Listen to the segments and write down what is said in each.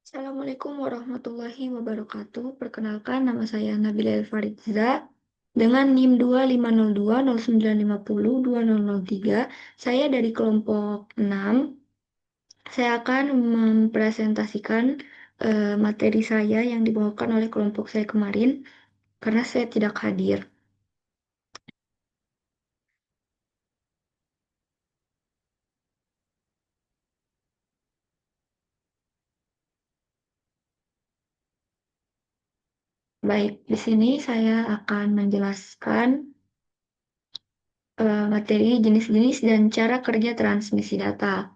Assalamualaikum warahmatullahi wabarakatuh. Perkenalkan, nama saya Nabila Elfariza dengan NIM 250209502003. Saya dari kelompok 6. Saya akan mempresentasikan materi saya yang dibawakan oleh kelompok saya kemarin karena saya tidak hadir. Baik, di sini saya akan menjelaskan materi jenis-jenis dan cara kerja transmisi data.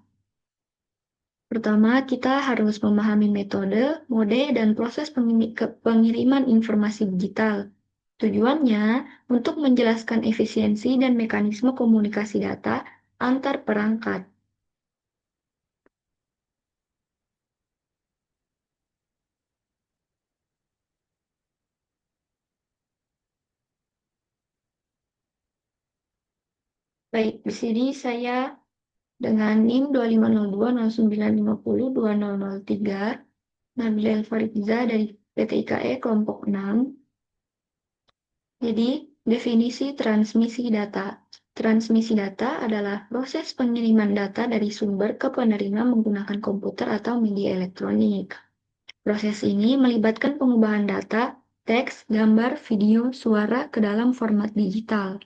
Pertama, kita harus memahami metode, mode, dan proses pengiriman informasi digital. Tujuannya untuk menjelaskan efisiensi dan mekanisme komunikasi data antar perangkat. Baik, di sini saya dengan NIM 250209502003, Nabila Elfariza dari PT IKE kelompok 6. Jadi, definisi transmisi data. Transmisi data adalah proses pengiriman data dari sumber ke penerima menggunakan komputer atau media elektronik. Proses ini melibatkan pengubahan data, teks, gambar, video, suara ke dalam format digital.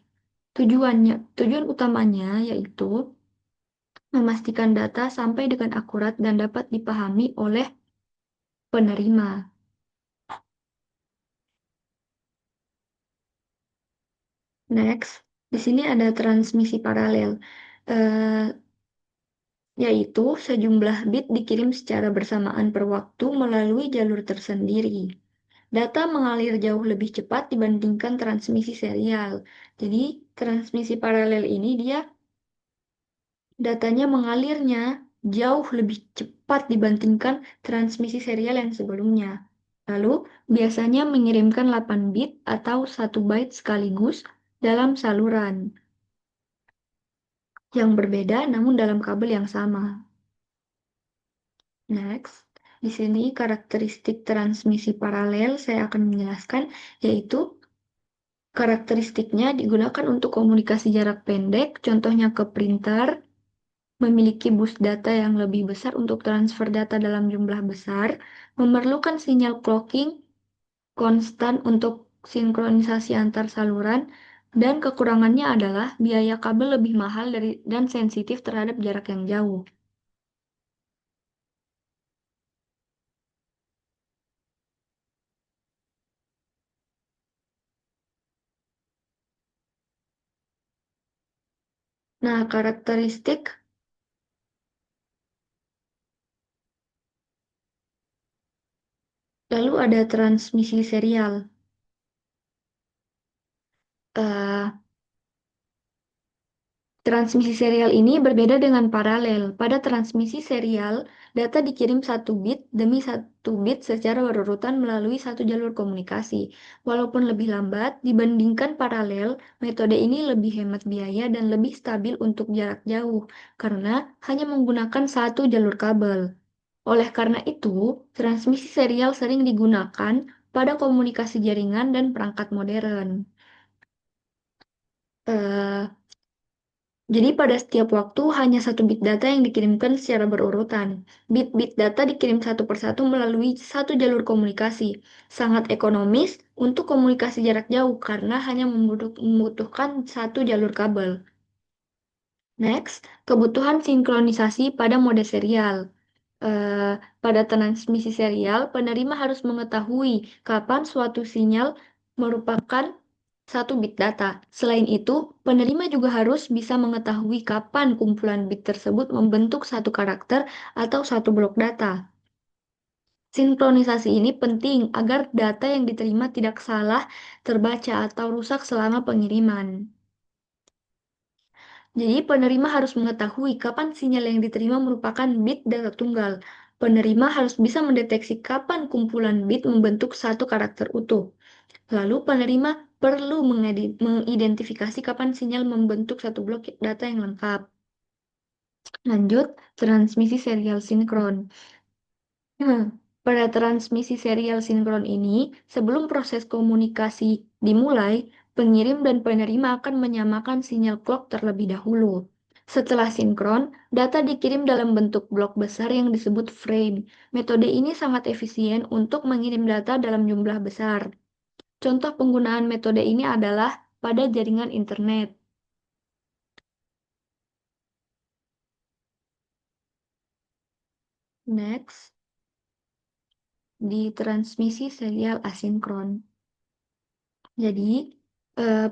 Tujuan utamanya yaitu memastikan data sampai dengan akurat dan dapat dipahami oleh penerima. Next, di sini ada transmisi paralel. Eh, Yaitu sejumlah bit dikirim secara bersamaan per waktu melalui jalur tersendiri. Data mengalir jauh lebih cepat dibandingkan transmisi serial. Jadi, transmisi paralel ini dia datanya mengalirnya jauh lebih cepat dibandingkan transmisi serial yang sebelumnya. Lalu, biasanya mengirimkan 8 bit atau 1 byte sekaligus dalam saluran yang berbeda namun dalam kabel yang sama. Next, di sini karakteristik transmisi paralel saya akan menjelaskan, yaitu karakteristiknya digunakan untuk komunikasi jarak pendek, contohnya ke printer, memiliki bus data yang lebih besar untuk transfer data dalam jumlah besar, memerlukan sinyal clocking konstan untuk sinkronisasi antar saluran, dan kekurangannya adalah biaya kabel lebih mahal dan sensitif terhadap jarak yang jauh. Nah, karakteristik lalu ada transmisi serial. Eh, Transmisi serial ini berbeda dengan paralel. Pada transmisi serial, data dikirim 1 bit demi 1 bit secara berurutan melalui satu jalur komunikasi. Walaupun lebih lambat dibandingkan paralel, metode ini lebih hemat biaya dan lebih stabil untuk jarak jauh karena hanya menggunakan satu jalur kabel. Oleh karena itu, transmisi serial sering digunakan pada komunikasi jaringan dan perangkat modern. Eh, Jadi pada setiap waktu hanya 1 bit data yang dikirimkan secara berurutan. Bit-bit data dikirim satu persatu melalui satu jalur komunikasi. Sangat ekonomis untuk komunikasi jarak jauh karena hanya membutuhkan satu jalur kabel. Next, kebutuhan sinkronisasi pada mode serial. Pada transmisi serial, penerima harus mengetahui kapan suatu sinyal merupakan 1 bit data. Selain itu, penerima juga harus bisa mengetahui kapan kumpulan bit tersebut membentuk satu karakter atau satu blok data. Sinkronisasi ini penting agar data yang diterima tidak salah terbaca atau rusak selama pengiriman. Jadi, penerima harus mengetahui kapan sinyal yang diterima merupakan bit data tunggal. Penerima harus bisa mendeteksi kapan kumpulan bit membentuk satu karakter utuh. Lalu, penerima perlu mengidentifikasi kapan sinyal membentuk satu blok data yang lengkap. Lanjut, transmisi serial sinkron. Pada transmisi serial sinkron ini, sebelum proses komunikasi dimulai, pengirim dan penerima akan menyamakan sinyal clock terlebih dahulu. Setelah sinkron, data dikirim dalam bentuk blok besar yang disebut frame. Metode ini sangat efisien untuk mengirim data dalam jumlah besar. Contoh penggunaan metode ini adalah pada jaringan internet. Next, di transmisi serial asinkron. Jadi,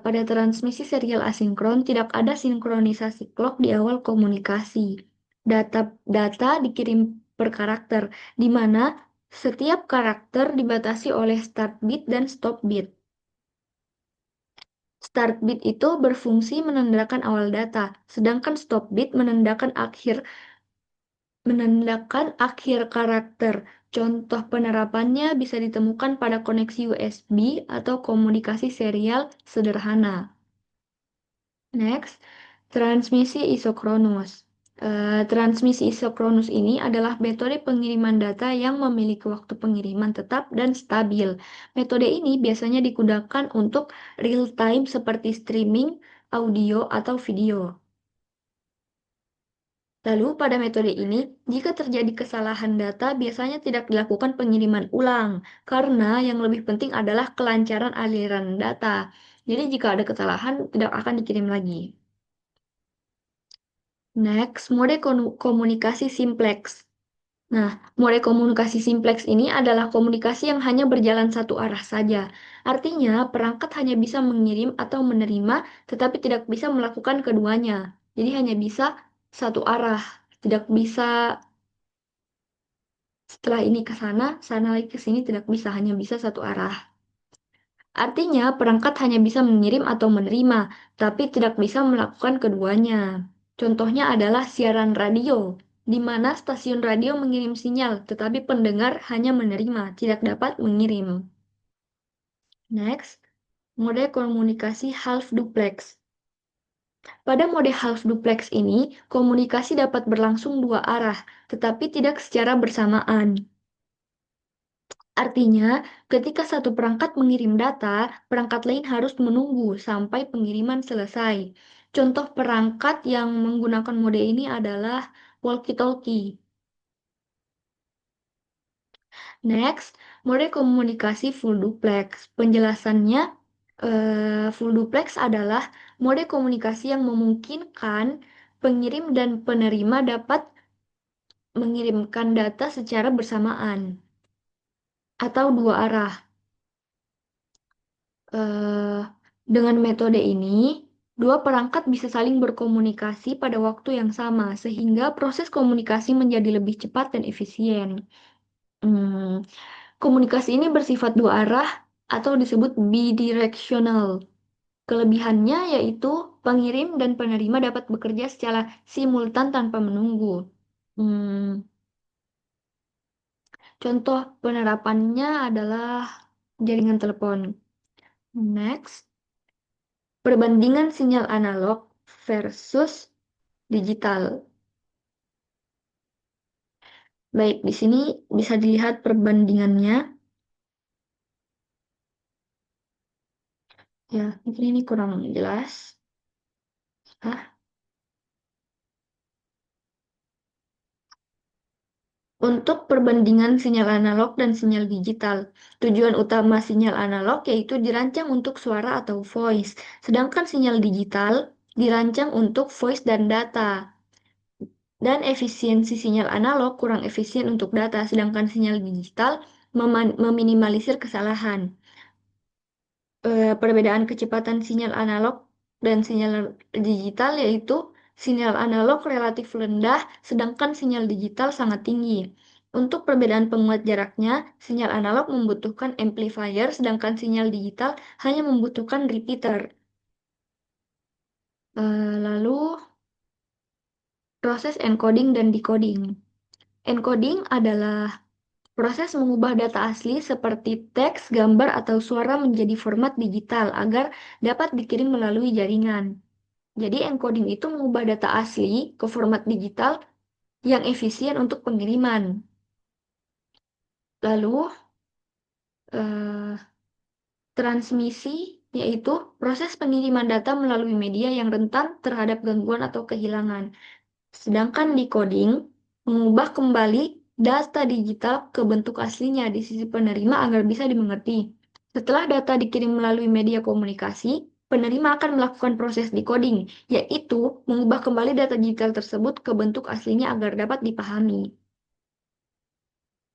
pada transmisi serial asinkron tidak ada sinkronisasi clock di awal komunikasi. Data dikirim per karakter, di mana setiap karakter dibatasi oleh start bit dan stop bit. Start bit itu berfungsi menandakan awal data, sedangkan stop bit menandakan akhir karakter. Contoh penerapannya bisa ditemukan pada koneksi USB atau komunikasi serial sederhana. Next, transmisi isokronus. Transmisi isokronus ini adalah metode pengiriman data yang memiliki waktu pengiriman tetap dan stabil. Metode ini biasanya digunakan untuk real time seperti streaming, audio, atau video. Lalu, pada metode ini, jika terjadi kesalahan data, biasanya tidak dilakukan pengiriman ulang, karena yang lebih penting adalah kelancaran aliran data. Jadi, jika ada kesalahan, tidak akan dikirim lagi. Next, mode komunikasi simplex. Nah, mode komunikasi simplex ini adalah komunikasi yang hanya berjalan satu arah saja. Artinya, perangkat hanya bisa mengirim atau menerima, tetapi tidak bisa melakukan keduanya. Jadi, hanya bisa satu arah. Tidak bisa setelah ini ke sana, sana lagi ke sini tidak bisa, hanya bisa satu arah. Artinya, perangkat hanya bisa mengirim atau menerima, tapi tidak bisa melakukan keduanya. Contohnya adalah siaran radio, di mana stasiun radio mengirim sinyal, tetapi pendengar hanya menerima, tidak dapat mengirim. Next, mode komunikasi half duplex. Pada mode half duplex ini, komunikasi dapat berlangsung dua arah, tetapi tidak secara bersamaan. Artinya, ketika satu perangkat mengirim data, perangkat lain harus menunggu sampai pengiriman selesai. Contoh perangkat yang menggunakan mode ini adalah walkie-talkie. Next, mode komunikasi full duplex. Penjelasannya, full duplex adalah mode komunikasi yang memungkinkan pengirim dan penerima dapat mengirimkan data secara bersamaan atau dua arah. eh, dengan metode ini, dua perangkat bisa saling berkomunikasi pada waktu yang sama, sehingga proses komunikasi menjadi lebih cepat dan efisien. Hmm, Komunikasi ini bersifat dua arah atau disebut bidirectional. Kelebihannya yaitu pengirim dan penerima dapat bekerja secara simultan tanpa menunggu. Hmm, Contoh penerapannya adalah jaringan telepon. Next. Perbandingan sinyal analog versus digital. Baik, di sini bisa dilihat perbandingannya. Ya, mungkin ini kurang jelas. Ah, untuk perbandingan sinyal analog dan sinyal digital, tujuan utama sinyal analog yaitu dirancang untuk suara atau voice, sedangkan sinyal digital dirancang untuk voice dan data. Dan efisiensi sinyal analog kurang efisien untuk data, sedangkan sinyal digital meminimalisir kesalahan. Perbedaan kecepatan sinyal analog dan sinyal digital yaitu sinyal analog relatif rendah, sedangkan sinyal digital sangat tinggi. Untuk perbedaan penguat jaraknya, sinyal analog membutuhkan amplifier, sedangkan sinyal digital hanya membutuhkan repeater. Lalu, proses encoding dan decoding. Encoding adalah proses mengubah data asli seperti teks, gambar, atau suara menjadi format digital agar dapat dikirim melalui jaringan. Jadi encoding itu mengubah data asli ke format digital yang efisien untuk pengiriman. Lalu, eh, transmisi yaitu proses pengiriman data melalui media yang rentan terhadap gangguan atau kehilangan. Sedangkan decoding mengubah kembali data digital ke bentuk aslinya di sisi penerima agar bisa dimengerti. Setelah data dikirim melalui media komunikasi, penerima akan melakukan proses decoding, yaitu mengubah kembali data digital tersebut ke bentuk aslinya agar dapat dipahami.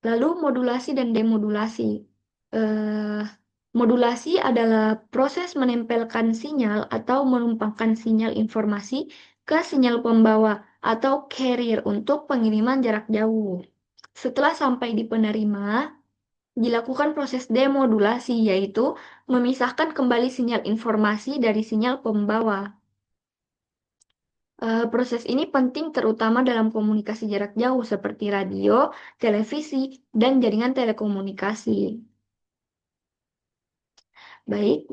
Lalu modulasi dan demodulasi. Eh, Modulasi adalah proses menempelkan sinyal atau menumpangkan sinyal informasi ke sinyal pembawa atau carrier untuk pengiriman jarak jauh. Setelah sampai di penerima, dilakukan proses demodulasi, yaitu memisahkan kembali sinyal informasi dari sinyal pembawa. Proses ini penting terutama dalam komunikasi jarak jauh seperti radio, televisi, dan jaringan telekomunikasi. Baik,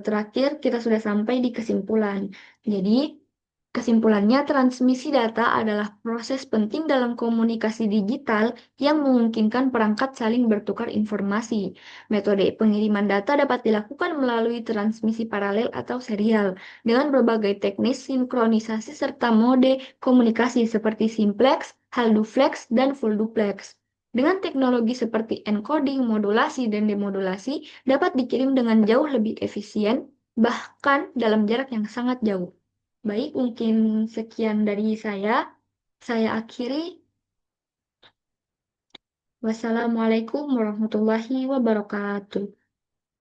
terakhir kita sudah sampai di kesimpulan. Jadi, kesimpulannya transmisi data adalah proses penting dalam komunikasi digital yang memungkinkan perangkat saling bertukar informasi. Metode pengiriman data dapat dilakukan melalui transmisi paralel atau serial dengan berbagai teknis sinkronisasi serta mode komunikasi seperti simplex, hal duplex, dan full duplex. Dengan teknologi seperti encoding, modulasi, dan demodulasi, dapat dikirim dengan jauh lebih efisien, bahkan dalam jarak yang sangat jauh. Baik, mungkin sekian dari saya. Saya akhiri. Wassalamualaikum warahmatullahi wabarakatuh.